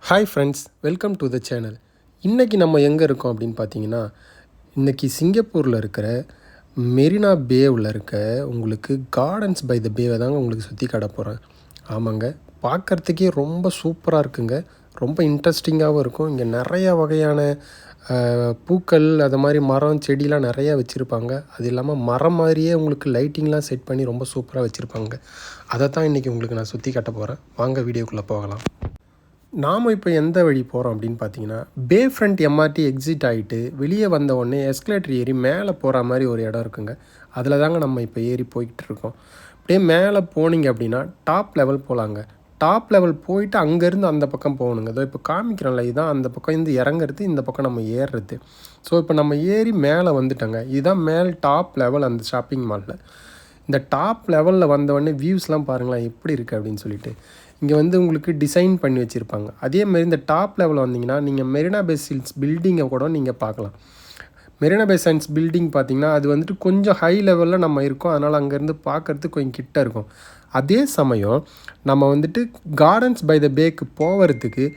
Hi friends, welcome to the channel. இன்றைக்கி நம்ம எங்கே இருக்கோம் அப்படின்னு பார்த்தீங்கன்னா, இன்றைக்கி சிங்கப்பூரில் இருக்கிற மெரினா பேவில் இருக்க உங்களுக்கு கார்டன்ஸ் பை த பேவை தாங்க உங்களுக்கு சுற்றி காட்ட போகிறேன். ஆமாங்க, பார்க்குறதுக்கே ரொம்ப சூப்பராக இருக்குங்க. ரொம்ப இன்ட்ரெஸ்டிங்காகவும் இருக்கும். இங்கே நிறையா வகையான பூக்கள், அது மாதிரி மரம் செடிலாம் நிறையா வச்சுருப்பாங்க. அது இல்லாமல் மரம் மாதிரியே உங்களுக்கு லைட்டிங்லாம் செட் பண்ணி ரொம்ப சூப்பராக வச்சுருப்பாங்க. அதை தான் இன்றைக்கி உங்களுக்கு நான் சுற்றி காட்ட போகிறேன். வாங்க வீடியோக்குள்ளே போகலாம். நாம் இப்போ எந்த வழி போகிறோம் அப்படின்னு பார்த்தீங்கன்னா, பே ஃப்ரண்ட் எம்ஆர்டி எக்ஸிட் ஆகிட்டு வெளியே வந்த உடனே எஸ்கலேட்டர் ஏறி மேலே போகிற மாதிரி ஒரு இடம் இருக்குங்க. அதில் தாங்க நம்ம இப்போ ஏறி போய்கிட்டு இருக்கோம். அப்படியே மேலே போனீங்க அப்படின்னா டாப் லெவல் போகலாங்க. டாப் லெவல் போயிட்டு அங்கேருந்து அந்த பக்கம் போகணுங்க. அதோ இப்போ காமிக்கிறோம்ல, இதுதான் அந்த பக்கம் இருந்து இறங்குறது, இந்த பக்கம் நம்ம ஏறுறது. ஸோ இப்போ நம்ம ஏறி மேலே வந்துட்டோங்க. இதுதான் மேல் டாப் லெவல் அந்த ஷாப்பிங் மாலில். இந்த டாப் லெவலில் வந்தவொடனே வியூஸ்லாம் பாருங்களேன் எப்படி இருக்குது அப்படின்னு சொல்லிட்டு. இங்கே வந்து உங்களுக்கு டிசைன் பண்ணி வச்சுருப்பாங்க. அதேமாதிரி இந்த டாப் லெவலில் வந்தீங்கன்னா நீங்கள் மெரினா பே சாண்ட்ஸ் பில்டிங்கை கூட நீங்கள் பார்க்கலாம். மெரினா பே சாண்ட்ஸ் பில்டிங் பார்த்திங்கன்னா அது வந்துட்டு கொஞ்சம் ஹை லெவலில் நம்ம இருக்கோம். அதனால் அங்கேருந்து பார்க்குறதுக்கு கொஞ்சம் கிட்ட இருக்கும். அதே சமயம் நம்ம வந்துட்டு கார்டன்ஸ் பை த பேக்கு போகிறதுக்கு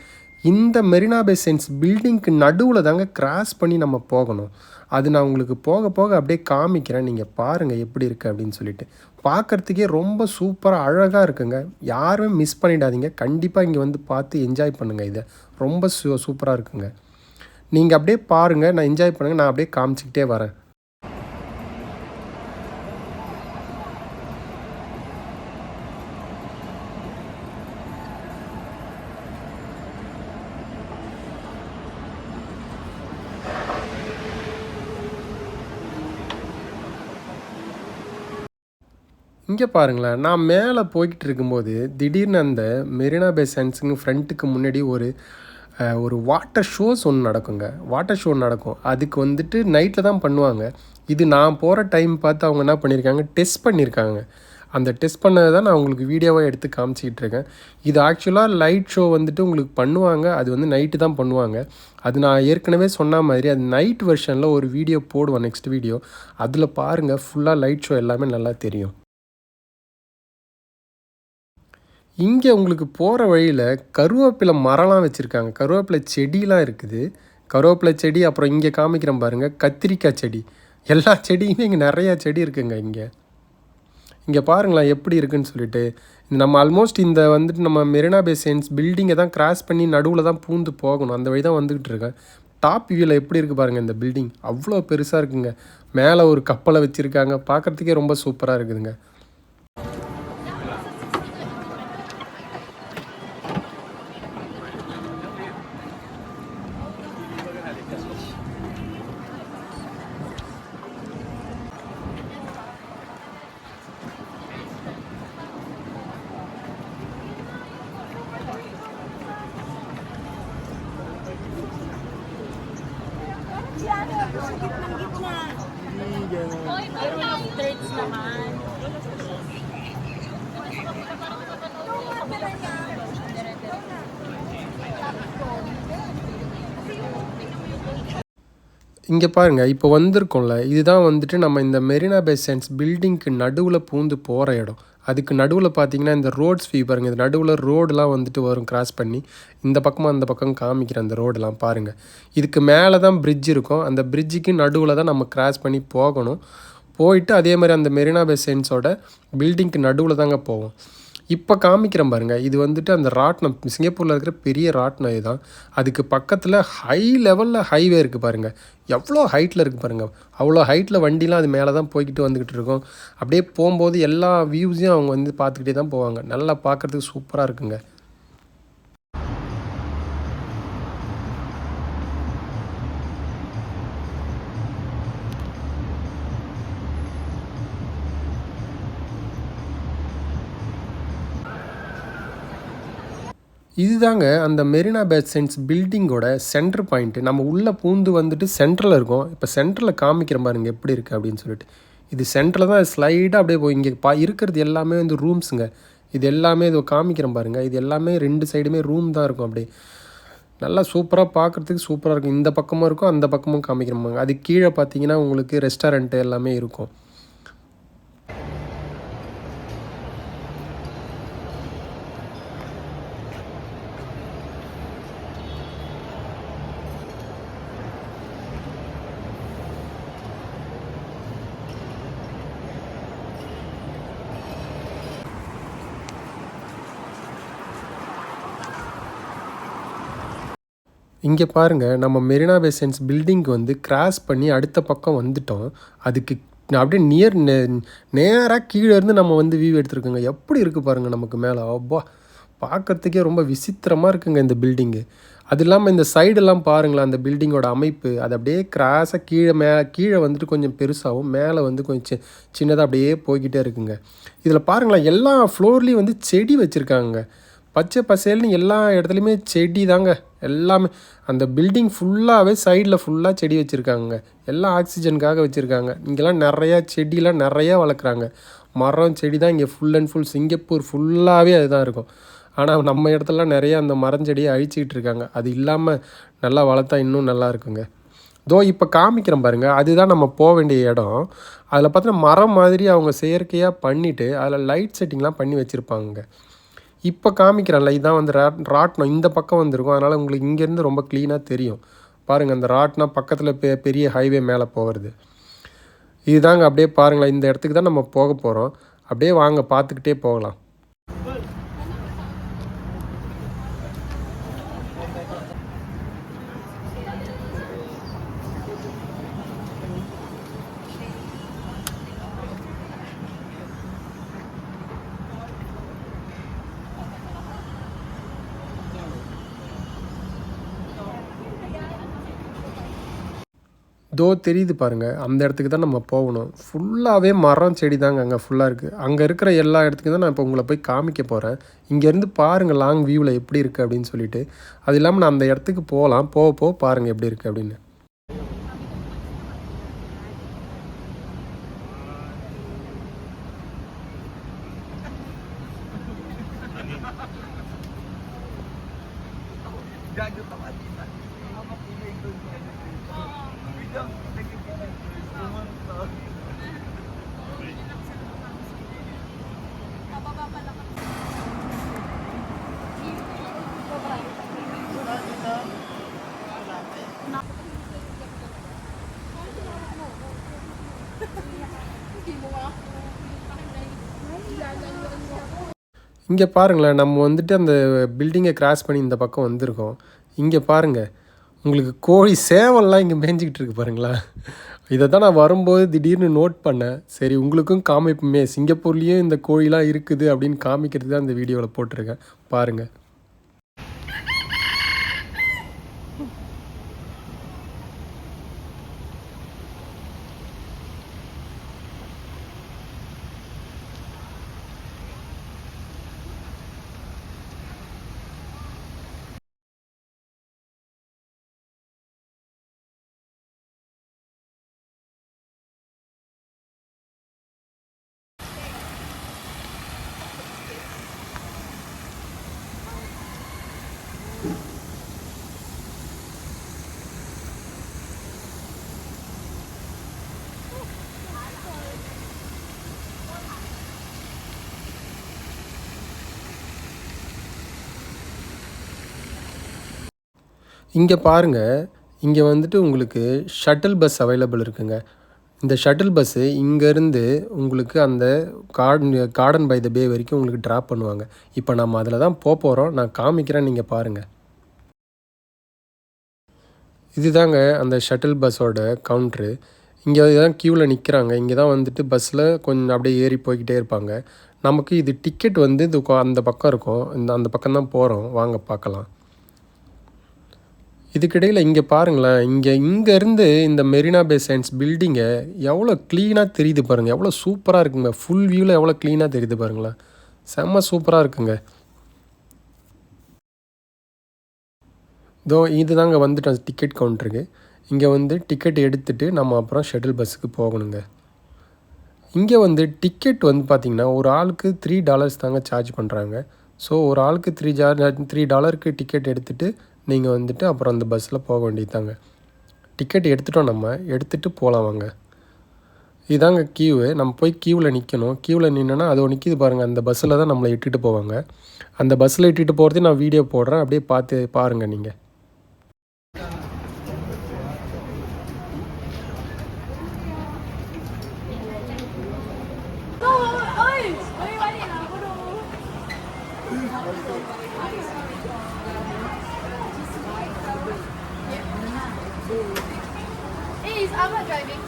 இந்த மெரினா பே சாண்ட்ஸ் பில்டிங்க்கு நடுவில் தாங்க கிராஸ் பண்ணி நம்ம போகணும். அது நான் உங்களுக்கு போக போக அப்படியே காமிக்கிறேன். நீங்கள் பாருங்கள் எப்படி இருக்குது அப்படின்னு சொல்லிட்டு. பார்க்குறதுக்கே ரொம்ப சூப்பராக அழகாக இருக்குங்க. யாரும் மிஸ் பண்ணிடாதீங்க. கண்டிப்பாக இங்கே வந்து பார்த்து என்ஜாய் பண்ணுங்கள். இதை ரொம்ப சூப்பராக இருக்குங்க. நீங்கள் அப்படியே பாருங்கள், நான் என்ஜாய் பண்ணுங்கள். நான் அப்படியே காமிச்சிக்கிட்டே வரேன். இங்கே பாருங்களேன், நான் மேலே போய்கிட்டு இருக்கும்போது திடீர்னு அந்த மெரினா பே சாண்ட்ஸுங்க ஃப்ரண்ட்டுக்கு முன்னாடி ஒரு வாட்டர் ஷோஸ் ஒன்று நடக்குங்க. வாட்டர் ஷோ நடக்கும். அதுக்கு வந்துட்டு நைட்டில் தான் பண்ணுவாங்க. இது நான் போகிற டைம் பார்த்து அவங்க என்ன பண்ணியிருக்காங்க, டெஸ்ட் பண்ணியிருக்காங்க. அந்த டெஸ்ட் பண்ணதை தான் நான் உங்களுக்கு வீடியோவாக எடுத்து காமிச்சிக்கிட்டு இருக்கேன். இது ஆக்சுவலாக லைட் ஷோ வந்துட்டு உங்களுக்கு பண்ணுவாங்க. அது வந்து நைட்டு தான் பண்ணுவாங்க. அது நான் ஏற்கனவே சொன்ன மாதிரி அது நைட் வெர்ஷனில் ஒரு வீடியோ போடுவேன், நெக்ஸ்ட் வீடியோ. அதில் பாருங்கள், ஃபுல்லாக லைட் ஷோ எல்லாமே நல்லா தெரியும். இங்கே உங்களுக்கு போகிற வழியில் கருவேப்பிலை மரம்லாம் வச்சுருக்காங்க. கருவேப்பிலை செடிலாம் இருக்குது. கருவேப்பிலை செடி, அப்புறம் இங்கே காமிக்கிறேன் பாருங்கள், கத்திரிக்காய் செடி. எல்லா செடியுமே இங்கே நிறையா செடி இருக்குங்க. இங்கே பாருங்களேன் எப்படி இருக்குதுன்னு சொல்லிட்டு. நம்ம ஆல்மோஸ்ட் இந்த வந்துட்டு நம்ம மெரினா பே சாண்ட்ஸ் பில்டிங்கை தான் கிராஸ் பண்ணி நடுவில் தான் பூந்து போகணும். அந்த வழி தான் வந்துக்கிட்டு இருக்கேன். டாப் வியூவில் எப்படி இருக்குது பாருங்கள் இந்த பில்டிங். அவ்வளோ பெருசாக இருக்குங்க. மேலே ஒரு கப்பலை வச்சுருக்காங்க. பார்க்குறதுக்கே ரொம்ப சூப்பராக இருக்குதுங்க. Gitna. Hoy, mayroon thirds naman. இங்கே பாருங்கள், இப்போ வந்திருக்கோம்ல, இதுதான் வந்துட்டு நம்ம இந்த மெரினா பே சாண்ட்ஸ் பில்டிங்க்கு நடுவில் பூந்து போகிற இடம். அதுக்கு நடுவில் பார்த்தீங்கன்னா இந்த ரோட்ஸ் வியூ பாருங்கள். இந்த நடுவில் ரோடெலாம் வந்துட்டு வரும் கிராஸ் பண்ணி. இந்த பக்கமாக அந்த பக்கம் காமிக்கிற அந்த ரோடெலாம் பாருங்கள். இதுக்கு மேலே தான் பிரிட்ஜ் இருக்கும். அந்த பிரிட்ஜுக்கு நடுவில் தான் நம்ம கிராஸ் பண்ணி போகணும். போயிட்டு அதே மாதிரி அந்த மெரினா பே சாண்ட்ஸோட பில்டிங்க்கு நடுவில் தாங்க போவோம். இப்போ காமிக்கிறேன் பாருங்கள். இது வந்துட்டு அந்த ராட்னம், சிங்கப்பூரில் இருக்கிற பெரிய ராட்னம் இதுதான். அதுக்கு பக்கத்தில் ஹை லெவலில் ஹைவே இருக்குது பாருங்கள். எவ்வளோ ஹைட்டில் இருக்குது பாருங்கள். அவ்வளோ ஹைட்டில் வண்டிலாம் அது மேலே தான் போய்கிட்டு வந்துக்கிட்டு இருக்கும். அப்படியே போகும்போது எல்லா வியூஸையும் அவங்க வந்து பார்த்துக்கிட்டே தான் போவாங்க. நல்லா பார்க்குறதுக்கு சூப்பராக இருக்குங்க. இதுதாங்க அந்த மெரினா பே சாண்ட்ஸ் பில்டிங்கோட சென்டர் பாயிண்ட்டு. நம்ம உள்ளே பூந்து வந்துட்டு சென்டரில் இருக்கோம். இப்போ சென்டரில் காமிக்கிற பாருங்க எப்படி இருக்குது அப்படின்னு சொல்லிட்டு. இது சென்டரில் தான் ஸ்லைடாக அப்படியே போய் இங்கே இருக்கிறது எல்லாமே வந்து ரூம்ஸுங்க. இது எல்லாமே இது காமிக்கிறேன் பாருங்கள். இது எல்லாமே 2 சைடுமே ரூம் தான் இருக்கும். அப்படியே நல்லா சூப்பராக பார்க்குறதுக்கு சூப்பராக இருக்கும். இந்த பக்கமும் இருக்கும், அந்த பக்கமும் காமிக்கிறோம்பாங்க. அது கீழே பார்த்தீங்கன்னா உங்களுக்கு ரெஸ்டாரண்ட்டு எல்லாமே இருக்கும். இங்கே பாருங்கள், நம்ம மெரினா பே சாண்ட்ஸ் பில்டிங்க்கு வந்து கிராஸ் பண்ணி அடுத்த பக்கம் வந்துட்டோம். அதுக்கு அப்படியே நேராக கீழே இருந்து நம்ம வந்து வியூ எடுத்துருக்கோங்க. எப்படி இருக்குது பாருங்கள் நமக்கு மேலே. அப்பா! பார்க்கறதுக்கே ரொம்ப விசித்திரமாக இருக்குங்க இந்த பில்டிங்கு. அது இல்லாமல் இந்த சைடெல்லாம் பாருங்களேன், அந்த பில்டிங்கோட அமைப்பு. அது அப்படியே கிராஸாக கீழே வந்துட்டு கொஞ்சம் பெருசாகவும், மேலே வந்து கொஞ்சம் சின்னதாக அப்படியே போய்கிட்டே இருக்குங்க. இதில் பாருங்களேன், எல்லா ஃப்ளோர்லேயும் வந்து செடி வச்சுருக்காங்க. பச்சை பசேல்னு எல்லா இடத்துலையுமே செடி தாங்க எல்லாமே. அந்த பில்டிங் ஃபுல்லாகவே சைடில் ஃபுல்லாக செடி வச்சுருக்காங்க. எல்லாம் ஆக்சிஜனுக்காக வச்சுருக்காங்க. இங்கெல்லாம் நிறையா செடிலாம் நிறையா வளர்க்குறாங்க. மரம் செடி தான் இங்கே ஃபுல் அண்ட் ஃபுல். சிங்கப்பூர் ஃபுல்லாகவே அதுதான் இருக்கும். ஆனால் நம்ம இடத்துலலாம் நிறையா அந்த மரஞ்செடியை அழிச்சிக்கிட்டு இருக்காங்க. அது இல்லாமல் நல்லா வளர்த்தா இன்னும் நல்லா இருக்குங்க. இப்போ காமிக்கிறேன் பாருங்கள், அதுதான் நம்ம போக வேண்டிய இடம். அதில் பார்த்தீங்கன்னா மரம் மாதிரி அவங்க செயற்கையாக பண்ணிவிட்டு அதில் லைட் செட்டிங்லாம் பண்ணி வச்சுருப்பாங்க. இப்போ காமிக்கிறேன்ல, இதுதான் வந்து ராட்னம் இந்த பக்கம் வந்துருக்கும். அதனால் உங்களுக்கு இங்கேருந்து ரொம்ப க்ளீனாக தெரியும். பாருங்கள், அந்த ராட்னம் பக்கத்தில் பெரிய ஹைவே மேலே போகிறது. இதுதாங்க. அப்படியே பாருங்களேன், இந்த இடத்துக்கு தான் நம்ம போக போகிறோம். அப்படியே வாங்க பார்த்துக்கிட்டே போகலாம். தெரியுது பாருங்கள், அந்த இடத்துக்கு தான் நம்ம போகணும். ஃபுல்லாகவே மரம் செடி தாங்க அங்கே ஃபுல்லாக இருக்குது. அங்கே இருக்கிற எல்லா இடத்துக்கும் தான் நான் இப்போ உங்களை போய் காமிக்க போகிறேன். இங்கேருந்து பாருங்கள் லாங் வியூவில் எப்படி இருக்குது அப்படின்னு சொல்லிட்டு. அது இல்லாமல் நான் அந்த இடத்துக்கு போகலாம். போக பாருங்கள் எப்படி இருக்குது அப்படின்னு. இங்கே பாருங்களேன், நம்ம வந்துட்டு அந்த பில்டிங்கை கிராஸ் பண்ணி இந்த பக்கம் வந்திருக்கோம். இங்கே பாருங்கள், உங்களுக்கு கோழி சேவல்லாம் இங்கே மேய்ஞ்சிக்கிட்டு இருக்கு பாருங்களேன். இதை தான் நான் வரும்போது திடீர்னு நோட் பண்ணேன். சரி, உங்களுக்கும் காமிப்புமே, சிங்கப்பூர்லேயும் இந்த கோழிலாம் இருக்குது அப்படின்னு காமிக்கிறது தான் இந்த வீடியோவில் போட்டிருக்கேன். பாருங்கள். இங்கே பாருங்கள், இங்கே வந்துட்டு உங்களுக்கு ஷட்டில் பஸ் அவைலபிள் இருக்குங்க. இந்த ஷட்டில் பஸ்ஸு இங்கேருந்து உங்களுக்கு அந்த கார்டன் பை த பே வரைக்கும் உங்களுக்கு ட்ராப் பண்ணுவாங்க. இப்போ நம்ம அதில் தான் போகிறோம். நான் காமிக்கிறேன், நீங்கள் பாருங்கள். இதுதாங்க அந்த ஷட்டில் பஸ்ஸோட கவுண்ட்ரு. இங்கே தான் க்யூவில் நிற்கிறாங்க. இங்கே தான் வந்துட்டு பஸ்ஸில் கொஞ்சம் அப்படியே ஏறி போய்கிட்டே இருப்பாங்க. நமக்கு இது டிக்கெட் வந்து இது அந்த பக்கம் இருக்கும். அந்த பக்கம் தான் போகிறோம். வாங்க பார்க்கலாம். இதுக்கிடையில் இங்கே பாருங்களேன், இங்கேருந்து இந்த மெரினா பே சாண்ட்ஸ் பில்டிங்கை எவ்வளோ க்ளீனாக தெரியுது பாருங்கள். எவ்வளோ சூப்பராக இருக்குங்க. ஃபுல் வியூவில் எவ்வளோ க்ளீனாக தெரியுது பாருங்களேன். செம்ம சூப்பராக இருக்குங்க. இது தாங்க வந்துட்டோம் டிக்கெட் கவுண்ட்ருக்கு. இங்கே வந்து டிக்கெட் எடுத்துகிட்டு நம்ம அப்புறம் ஷட்டில் பஸ்ஸுக்கு போகணுங்க. இங்கே வந்து டிக்கெட் வந்து பார்த்திங்கன்னா ஒரு ஆளுக்கு $3 தாங்க சார்ஜ் பண்ணுறாங்க. ஸோ ஒரு ஆளுக்கு $3 டிக்கெட் எடுத்துகிட்டு நீங்கள் வந்துட்டு அப்புறம் அந்த பஸ்ஸில் போக வேண்டியது தாங்க. டிக்கெட் எடுத்துகிட்டோம், நம்ம எடுத்துகிட்டு போகலாம் வாங்க. இதாங்க க்யூவு. நம்ம போய் க்யூவில் நிற்கணும். க்யூவில் நின்னோன்னா அது நிற்கிது பாருங்கள். அந்த பஸ்ஸில் தான் நம்மளை இட்டுட்டு போவாங்க. அந்த பஸ்ஸில் இட்டுட்டு போகிறதையும் நான் வீடியோ போடுறேன். அப்படியே பார்த்து பாருங்கள் நீங்கள். driving?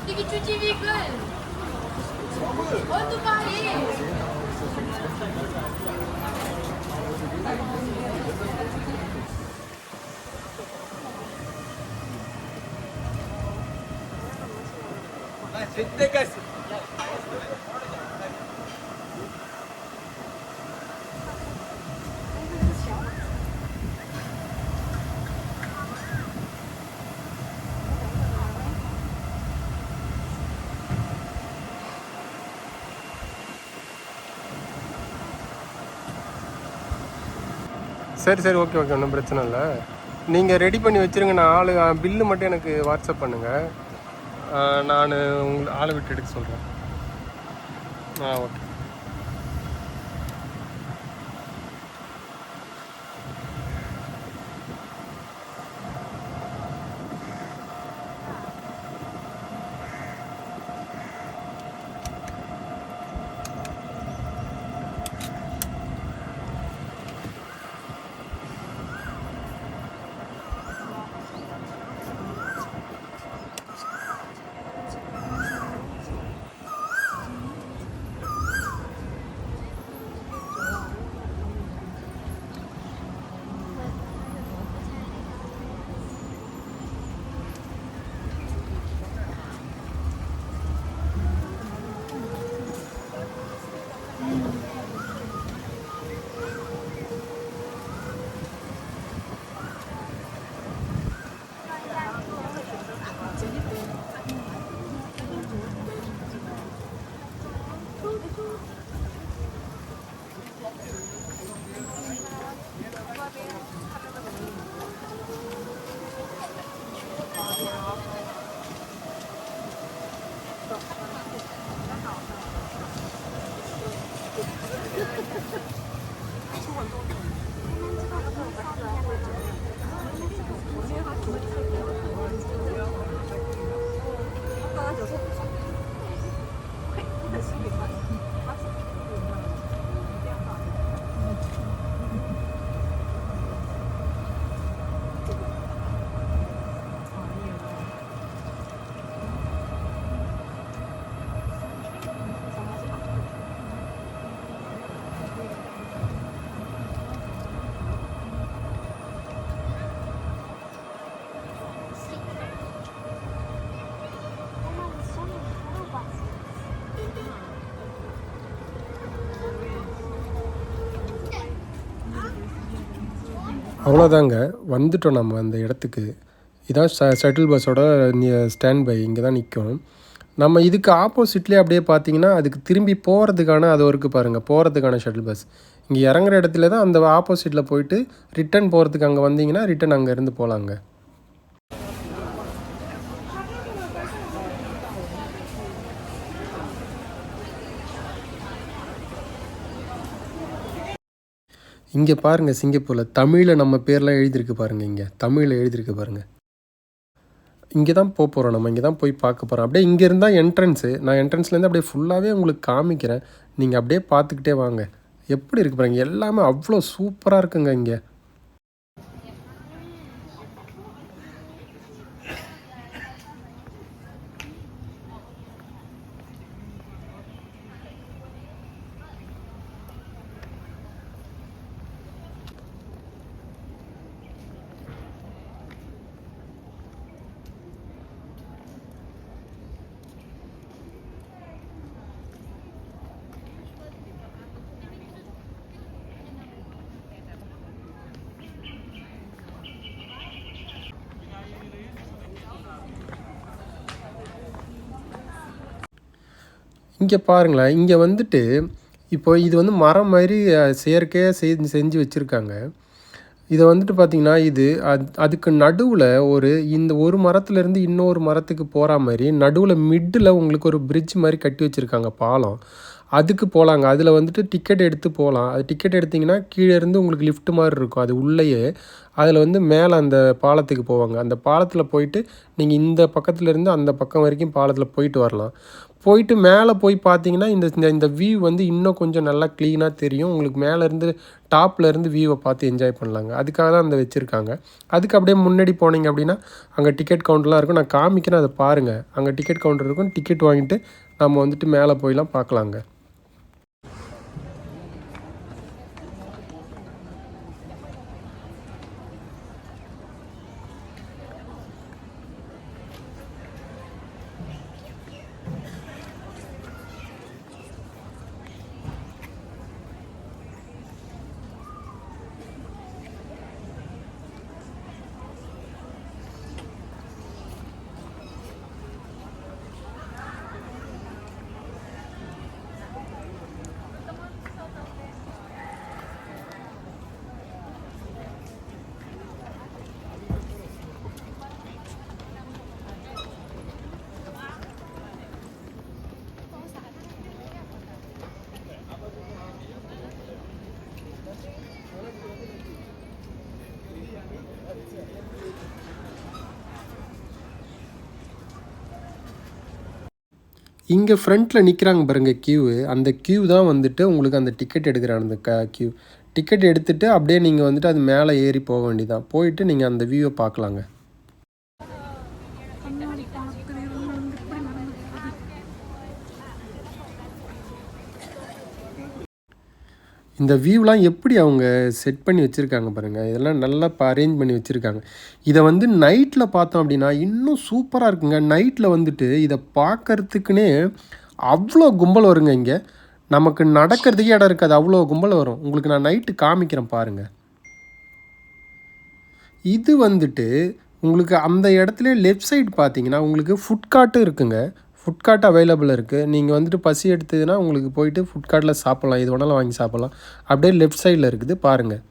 Pergi cuci vehicle. Oh, tu baik. சரி சரி, ஓகே ஓகே, ஒன்றும் பிரச்சனை இல்லை. நீங்கள் ரெடி பண்ணி வச்சுருங்க. நான் பில்லு மட்டும் எனக்கு வாட்ஸ்அப் பண்ணுங்கள். நான் உங்களை ஆளை விட்டு எடுக்க சொல்கிறேன். ஓகே. அவ்வளோதாங்க, வந்துட்டோம் நம்ம அந்த இடத்துக்கு. இதான் ஷட்டில் பஸ்ஸோட ஸ்டாண்ட் பை, இங்கே தான் நிற்கும். நம்ம இதுக்கு ஆப்போசிட்லேயே அப்படியே பார்த்தீங்கன்னா அதுக்கு திரும்பி போகிறதுக்கான அது இருக்குது பாருங்கள், போகிறதுக்கான ஷட்டில் பஸ். இங்கே இறங்குற இடத்துல தான் அந்த ஆப்போசிட்டில் போயிட்டு ரிட்டன் போகிறதுக்கு அங்கே வந்தீங்கன்னா ரிட்டன் அங்கேருந்து போகலாங்க. இங்கே பாருங்கள், சிங்கப்பூரில் தமிழில் நம்ம பேர்லாம் எழுதியிருக்கு பாருங்கள். இங்கே தமிழில் எழுதியிருக்கு பாருங்கள். இங்கே தான் போகிறோம் நம்ம, இங்கே தான் போய் பார்க்க போகிறோம். அப்படியே இங்கே இருந்தால் என்ட்ரன்ஸு. நான் என்ட்ரன்ஸ்லேருந்து அப்படியே ஃபுல்லாகவே உங்களுக்கு காமிக்கிறேன். நீங்கள் அப்படியே பார்த்துக்கிட்டே வாங்க. எப்படி இருக்குது பாருங்கள், எல்லாமே அவ்வளோ சூப்பராக இருக்குங்க இங்கே. இங்கே பாருங்களேன், இங்கே வந்துட்டு இப்போ இது வந்து மரம் மாதிரி செயற்கையாக செஞ்சு வச்சுருக்காங்க. இதை வந்துட்டு பார்த்திங்கன்னா இது அதுக்கு நடுவில் இந்த ஒரு மரத்துலேருந்து இன்னொரு மரத்துக்கு போகிற மாதிரி நடுவில் மிட்டில் உங்களுக்கு ஒரு பிரிட்ஜ் மாதிரி கட்டி வச்சுருக்காங்க, பாலம். அதுக்கு போகலாங்க. அதில் வந்துட்டு டிக்கெட் எடுத்து போகலாம். அது டிக்கெட் எடுத்திங்கன்னா கீழேருந்து உங்களுக்கு லிஃப்ட் மாதிரி இருக்கும், அது உள்ளேயே. அதில் வந்து மேலே அந்த பாலத்துக்கு போவாங்க. அந்த பாலத்தில் போயிட்டு நீங்கள் இந்த பக்கத்துலேருந்து அந்த பக்கம் வரைக்கும் பாலத்தில் போயிட்டு வரலாம். போயிட்டு மேலே போய் பார்த்தீங்கன்னா இந்த இந்த இந்த வியூ வந்து இன்னும் கொஞ்சம் நல்லா க்ளீனாக தெரியும். உங்களுக்கு மேலேருந்து டாப்லேருந்து வியூவை பார்த்து என்ஜாய் பண்ணலாங்க. அதுக்காக தான் அந்த வச்சுருக்காங்க. அதுக்கு அப்படியே முன்னாடி போனீங்க அப்படின்னா அங்கே டிக்கெட் கவுண்டர்லாம் இருக்கும். நான் காமிக்கிறேன், அதை பாருங்கள். அங்கே டிக்கெட் கவுண்டர் இருக்கும். டிக்கெட் வாங்கிட்டு நம்ம வந்துட்டு மேலே போயெலாம் பார்க்கலாங்க. இங்கே ஃப்ரண்ட்டில் நிற்கிறாங்க பாருங்கள் கியூவு. அந்த கியூ தான் வந்துட்டு உங்களுக்கு அந்த டிக்கெட் எடுக்கிற அந்த கியூ. டிக்கெட் எடுத்துகிட்டு அப்படியே நீங்கள் வந்துட்டு அது மேலே ஏறி போக வேண்டியதான். போயிட்டு நீங்கள் அந்த வியூவை பார்க்கலாங்க. இந்த வியூலாம் எப்படி அவங்க செட் பண்ணி வச்சுருக்காங்க பாருங்கள். இதெல்லாம் நல்லா அரேஞ்ச் பண்ணி வச்சுருக்காங்க. இதை வந்து நைட்டில் பார்த்தோம் அப்படின்னா இன்னும் சூப்பராக இருக்குங்க. நைட்டில் வந்துட்டு இதை பார்க்கறதுக்குன்னே அவ்வளோ கும்பல் வருங்க. இங்கே நமக்கு நடக்கிறதுக்கே இடம் இருக்காது, அவ்வளோ கும்பல் வரும். உங்களுக்கு நான் நைட்டு காமிக்கிறேன் பாருங்கள். இது வந்துட்டு உங்களுக்கு அந்த இடத்துல லெஃப்ட் சைடு பார்த்தீங்கன்னா உங்களுக்கு ஃபுட் கார்ட்டும் இருக்குங்க. ஃபுட் கார்ட் அவைலபிள் இருக்குது. நீங்கள் வந்துட்டு பசி எடுத்ததுன்னா உங்களுக்கு போயிட்டு ஃபுட் கார்ட்டில் சாப்பிட்லாம். இது வேணாலும் வாங்கி சாப்பிட்லாம். அப்படியே லெஃப்ட் சைடில் இருக்குது பாருங்கள்.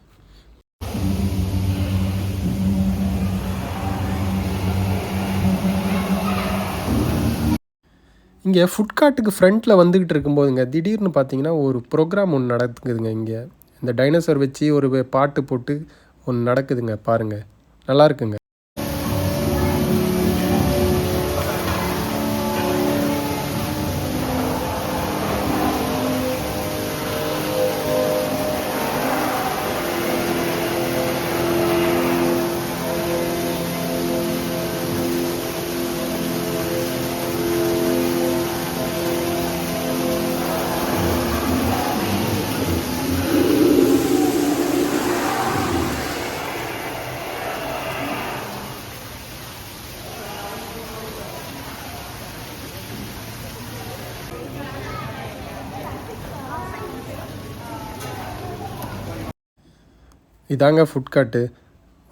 இங்கே ஃபுட் கார்ட்டுக்கு ஃப்ரண்ட்டில் வந்துக்கிட்டு இருக்கும்போதுங்க திடீர்னு பார்த்தீங்கன்னா ஒரு ப்ரோக்ராம் ஒன்று நடக்குதுங்க. இங்கே இந்த டைனோசர் வச்சு ஒரு பாட்டு போட்டு ஒன்று நடக்குதுங்க பாருங்கள். நல்லா இருக்குங்க. இதாங்க ஃபுட் கார்ட்டு.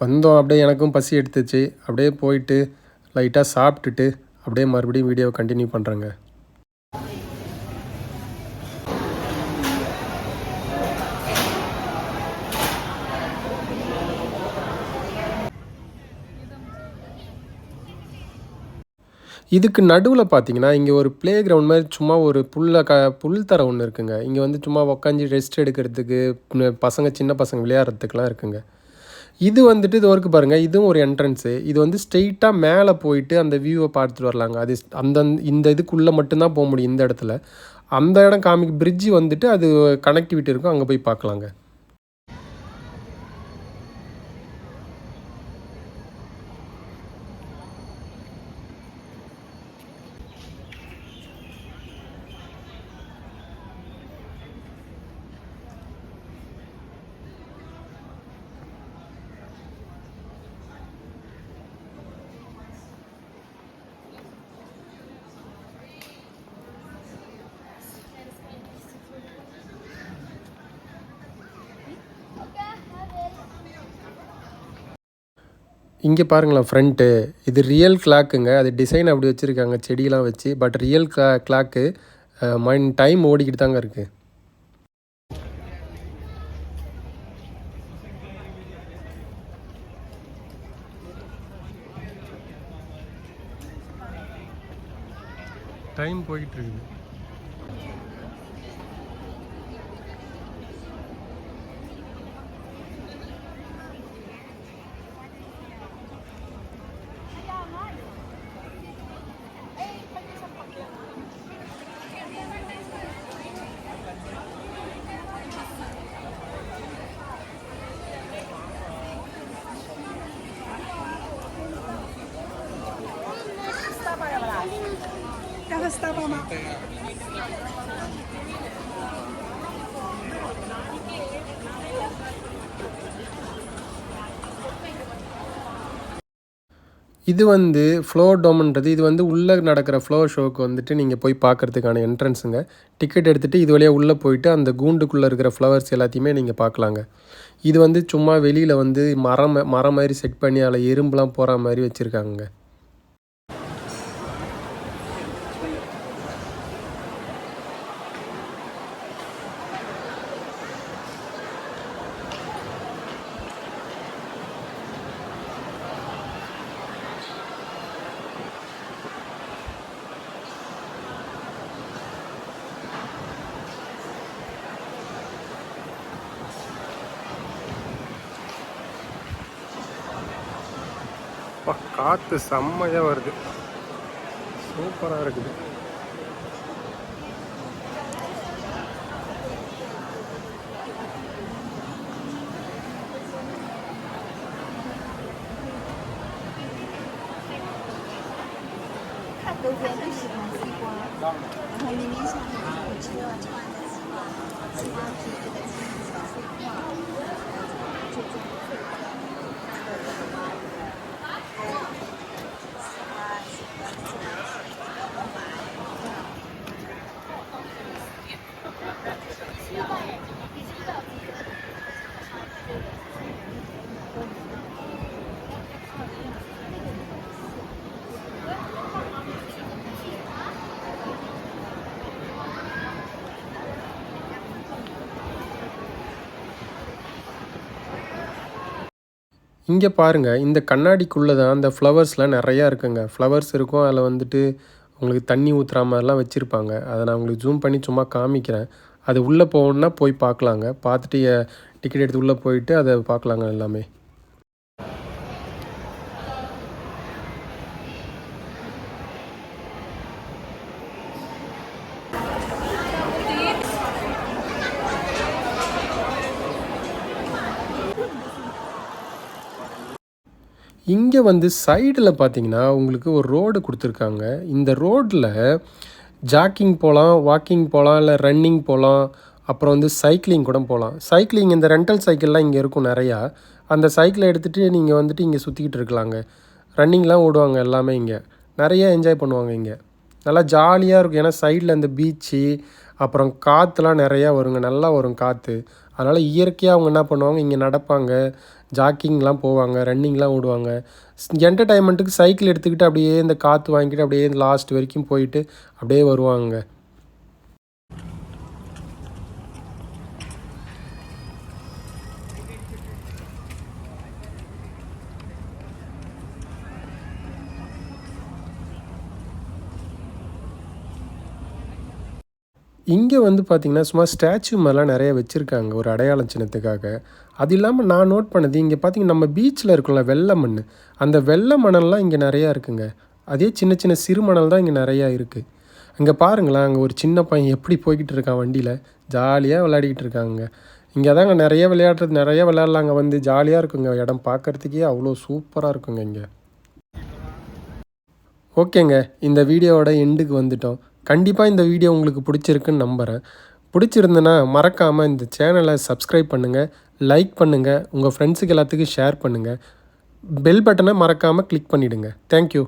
வந்தோம், அப்படியே எனக்கும் பசி எடுத்துச்சு. அப்படியே போயிட்டு லைட்டாக சாப்பிட்டுட்டு அப்படியே மறுபடியும் வீடியோவை கண்டினியூ பண்ணுறேங்க. இதுக்கு நடுவில் பார்த்தீங்கன்னா இங்கே ஒரு ப்ளே கிரவுண்ட் மாதிரி சும்மா ஒரு புல் தர ஒன்று இருக்குங்க. இங்கே வந்து சும்மா உக்காஞ்சி ரெஸ்ட் எடுக்கிறதுக்கு பசங்க, சின்ன பசங்க விளையாடுறதுக்கெலாம் இருக்குங்க. இது வந்துட்டு இது ஒர்க்கு பாருங்கள். இதுவும் ஒரு என்ட்ரன்ஸு. இது வந்து ஸ்ட்ரெயிட்டாக மேலே போயிட்டு அந்த வியூவை பார்த்துட்டு வரலாங்க. அது இந்த இதுக்குள்ளே மட்டும்தான் போக முடியும் இந்த இடத்துல. அந்த இடம் பிரிட்ஜு வந்துட்டு அது கனெக்டிவிட்டி இருக்கும், அங்கே போய் பார்க்கலாங்க. இங்கே பாருங்களேன் ஃப்ரண்ட்டு. இது ரியல் கிளாக்குங்க. அது டிசைன் அப்படி வச்சுருக்காங்க செடியெலாம் வச்சு. பட் ரியல் கிளாக்கு டைம் ஓடிக்கிட்டு தாங்க இருக்குது. டைம் போய்கிட்டு இருக்குது. Basta mama. இது வந்து ஃப்ளோர் டோம்ன்றது இது வந்து உள்ளே நடக்கிற ஃப்ளோர் ஷோக்கு வந்துட்டு நீங்கள் போய் பார்க்குறதுக்கான என்ட்ரன்ஸுங்க. டிக்கெட் எடுத்துகிட்டு இது வழியாக உள்ளே போயிட்டு அந்த கூண்டுக்குள்ளே இருக்கிற ஃப்ளவர்ஸ் எல்லாத்தையுமே நீங்கள் பார்க்கலாங்க. இது வந்து சும்மா வெளியில் வந்து மரம் மாதிரி செட் பண்ணி அதில் எறும்புலாம் போகிற மாதிரி வச்சுருக்காங்க. காற்று செம்மையாக வருது, சூப்பராக இருக்குது.冬天最喜欢西瓜，然后明明夏天我吃了串的西瓜，西瓜皮这个青小碎块，就这样碎块，还有这个瓜子，还有西瓜。இங்கே பாருங்கள், இந்த கண்ணாடிக்குள்ளே தான் அந்த ஃப்ளவர்ஸ்லாம் நிறையா இருக்குங்க. ஃப்ளவர்ஸ் இருக்கும், அதில் வந்துட்டு உங்களுக்கு தண்ணி ஊற்றுற மாதிரிலாம் வச்சுருப்பாங்க. அதை நான் உங்களுக்கு ஜூம் பண்ணி சும்மா காமிக்கிறேன். அது உள்ளே போகணுன்னா போய் பார்க்கலாங்க. பார்த்துட்டு டிக்கெட் எடுத்து உள்ளே போயிட்டு அதை பார்க்கலாங்க எல்லாமே. இங்கே வந்து சைடில் பார்த்தீங்கன்னா உங்களுக்கு ஒரு ரோடு கொடுத்துருக்காங்க. இந்த ரோட்டில் ஜாக்கிங் போகலாம், வாக்கிங் போகலாம், இல்லை ரன்னிங் போகலாம், அப்புறம் வந்து சைக்கிளிங் கூட போகலாம். சைக்கிளிங் இந்த ரெண்டல் சைக்கிள்லாம் இங்கே இருக்கும் நிறையா. அந்த சைக்கிளை எடுத்துகிட்டு நீங்கள் வந்துட்டு இங்கே சுற்றிக்கிட்டு இருக்கலாங்க. ரன்னிங்லாம் ஓடுவாங்க எல்லாமே. இங்கே நிறைய என்ஜாய் பண்ணுவாங்க. இங்கே நல்லா ஜாலியாக இருக்கும். ஏன்னா சைடில் இந்த பீச்சு, அப்புறம் காற்றுலாம் நிறையா வருங்க, நல்லா வரும் காற்று. அதனால் இயற்கையாக அவங்க என்ன பண்ணுவாங்க, இங்கே நடப்பாங்க, ஜாக்கிங்லாம் போவாங்க, ரன்னிங்லாம் ஓடுவாங்க. என்டர்டைன்மெண்ட்டுக்கு சைக்கிள் எடுத்துக்கிட்டு அப்படியே இந்த காற்று வாங்கிட்டு அப்படியே இந்த லாஸ்ட் வரைக்கும் போயிட்டு அப்படியே வருவாங்க. இங்கே வந்து பார்த்திங்கன்னா சும்மா ஸ்டாச்சு மாதிரிலாம் நிறைய வச்சுருக்காங்க ஒரு அடையாள சின்னத்துக்காக. அது இல்லாமல் நான் நோட் பண்ணது இங்கே பார்த்திங்கன்னா நம்ம பீச்சில் இருக்கும்ல வெள்ளை மண், அந்த வெள்ளை மணல்லாம் இங்கே நிறையா இருக்குங்க. அதே சின்ன சின்ன சிறு மணல் தான் இங்கே நிறையா இருக்குது. அங்கே பாருங்களேன், அங்கே ஒரு சின்ன பையன் எப்படி போய்கிட்டு இருக்கான் வண்டியில், ஜாலியாக விளையாடிக்கிட்டு இருக்காங்க. இங்கே தாங்க நிறைய விளையாடுறது, நிறைய விளையாடலாங்க. வந்து ஜாலியாக இருக்குங்க, இடம் பார்க்குறதுக்கே அவ்வளோ சூப்பராக இருக்குங்க இங்கே. ஓகேங்க, இந்த வீடியோவோட எண்டுக்கு வந்துட்டோம். கண்டிப்பாக இந்த வீடியோ உங்களுக்கு பிடிச்சிருக்குன்னு நம்புகிறேன். பிடிச்சிருந்துன்னா மறக்காமல் இந்த சேனலை சப்ஸ்கிரைப் பண்ணுங்கள், லைக் பண்ணுங்கள், உங்கள் ஃப்ரெண்ட்ஸுக்கு எல்லாத்துக்கும் ஷேர் பண்ணுங்கள். பெல் பட்டனை மறக்காமல் கிளிக் பண்ணிவிடுங்க. தேங்க்யூ.